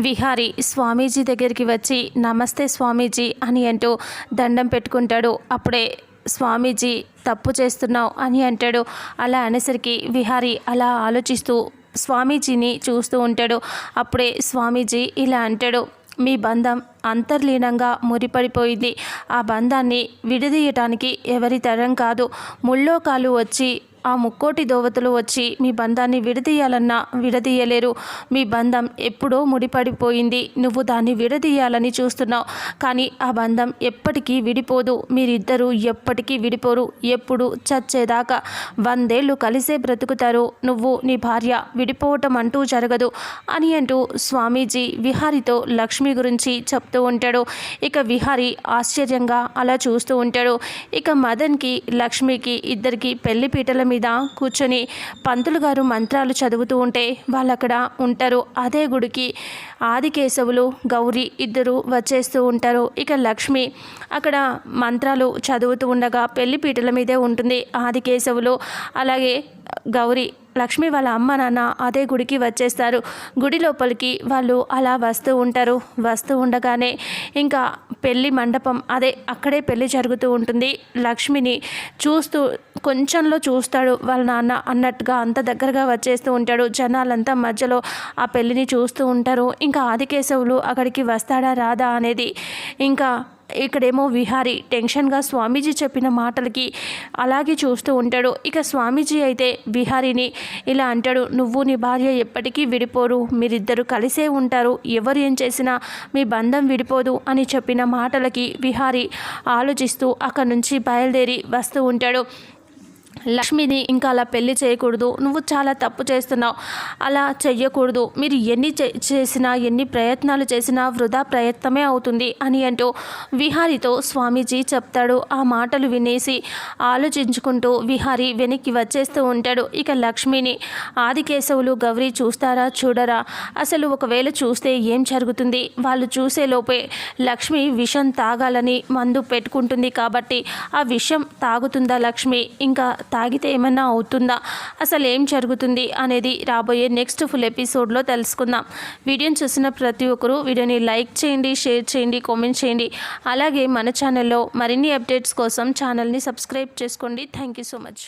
విహారి స్వామీజీ దగ్గరికి వచ్చి నమస్తే స్వామీజీ అని అంటూ దండం పెట్టుకుంటాడు. అప్పుడే స్వామీజీ తప్పు చేస్తున్నావు అని అంటాడు. అలా అనేసరికి విహారి అలా ఆలోచిస్తూ స్వామీజీని చూస్తూ ఉంటాడు. అప్పుడే స్వామీజీ ఇలా అంటాడు, మీ బంధం అంతర్లీనంగా ముడిపడిపోయింది. ఆ బంధాన్ని విడదీయటానికి ఎవరి తరం కాదు. ముల్లోకాలు వచ్చి ఆ ముక్కోటి దోవతలు వచ్చి మీ బంధాన్ని విడదీయాలన్నా విడదీయలేరు. మీ బంధం ఎప్పుడో ముడిపడిపోయింది. నువ్వు దాన్ని విడదీయాలని చూస్తున్నావు, కానీ ఆ బంధం ఎప్పటికీ విడిపోదు. మీరిద్దరూ ఎప్పటికీ విడిపోరు. ఎప్పుడు చచ్చేదాకా 100 ఏళ్ళు కలిసే బ్రతుకుతారు. నువ్వు నీ భార్య విడిపోవటం అంటూ జరగదు అని అంటూ స్వామీజీ విహారితో లక్ష్మి గురించి చెప్తూ ఉంటాడు. ఇక విహారి ఆశ్చర్యంగా అలా చూస్తూ ఉంటాడు. ఇక మదన్కి లక్ష్మికి ఇద్దరికి పెళ్లి పీటల మీద కూర్చొని పంతులు గారు మంత్రాలు చదువుతూ ఉంటే వాళ్ళు అక్కడ ఉంటారు. అదే గుడికి ఆదికేశవులు గౌరీ ఇద్దరు వచ్చేస్తూ ఉంటారు. ఇక లక్ష్మి అక్కడ మంత్రాలు చదువుతూ ఉండగా పెళ్లి పీటల మీదే ఉంటుంది ఆదికేశవులు. అలాగే గౌరీ లక్ష్మి వాళ్ళ అమ్మ నాన్న అదే గుడికి వచ్చేస్తారు. గుడి లోపలికి వాళ్ళు అలా వస్తూ ఉంటారు. వస్తూ ఉండగానే ఇంకా పెళ్లి మండపం అక్కడే పెళ్లి జరుగుతూ ఉంటుంది. లక్ష్మిని చూస్తూ కొంచెంలో చూస్తాడు వాళ్ళ నాన్న అన్నట్టుగా అంత దగ్గరగా వచ్చేస్తూ ఉంటాడు. జనాలంతా మధ్యలో ఆ పెళ్లిని చూస్తూ ఉంటారు. ఇంకా ఆదికేశవులు అక్కడికి వస్తాడా రాదా అనేది ఇంకా ఇక్కడేమో విహారి టెన్షన్గా స్వామీజీ చెప్పిన మాటలకి అలాగే చూస్తూ ఉంటాడు. ఇక స్వామీజీ అయితే విహారిని ఇలా అంటాడు, నువ్వు నీ భార్య ఎప్పటికీ విడిపోరు. మీరిద్దరు కలిసే ఉంటారు. ఎవరు ఏం చేసినా మీ బంధం విడిపోదు అని చెప్పిన మాటలకి విహారి ఆలోచిస్తూ అక్కడి నుంచి బయలుదేరి వస్తూ ఉంటాడు. లక్ష్మిని ఇంకా అలా పెళ్లి చేయకూడదు, నువ్వు చాలా తప్పు చేస్తున్నావు, అలా చెయ్యకూడదు, మీరు ఎన్ని చేసినా ఎన్ని ప్రయత్నాలు చేసినా వృధా ప్రయత్నమే అవుతుంది అని అంటూ విహారితో స్వామీజీ చెప్తాడు. ఆ మాటలు వినేసి ఆలోచించుకుంటూ విహారి వెనక్కి వచ్చేస్తూ ఉంటాడు. ఇక లక్ష్మిని ఆదికేశవులు గౌరీ చూస్తారా చూడరా, అసలు ఒకవేళ చూస్తే ఏం జరుగుతుంది, వాళ్ళు చూసేలోపే లక్ష్మి విషం తాగాలని మందు పెట్టుకుంటుంది కాబట్టి ఆ విషం తాగుతుందా లక్ష్మి, ఇంకా తాగితే ఏమన్నా అవుతుందా, అసలు ఏం జరుగుతుంది అనేది రాబోయే నెక్స్ట్ ఫుల్ ఎపిసోడ్లో తెలుసుకుందాం. వీడియోని చూసిన ప్రతి ఒక్కరూ వీడియోని లైక్ చేయండి, షేర్ చేయండి, కామెంట్ చేయండి. అలాగే మన ఛానల్లో మరిన్ని అప్డేట్స్ కోసం ఛానల్ని సబ్స్క్రైబ్ చేసుకోండి. Thank you so much.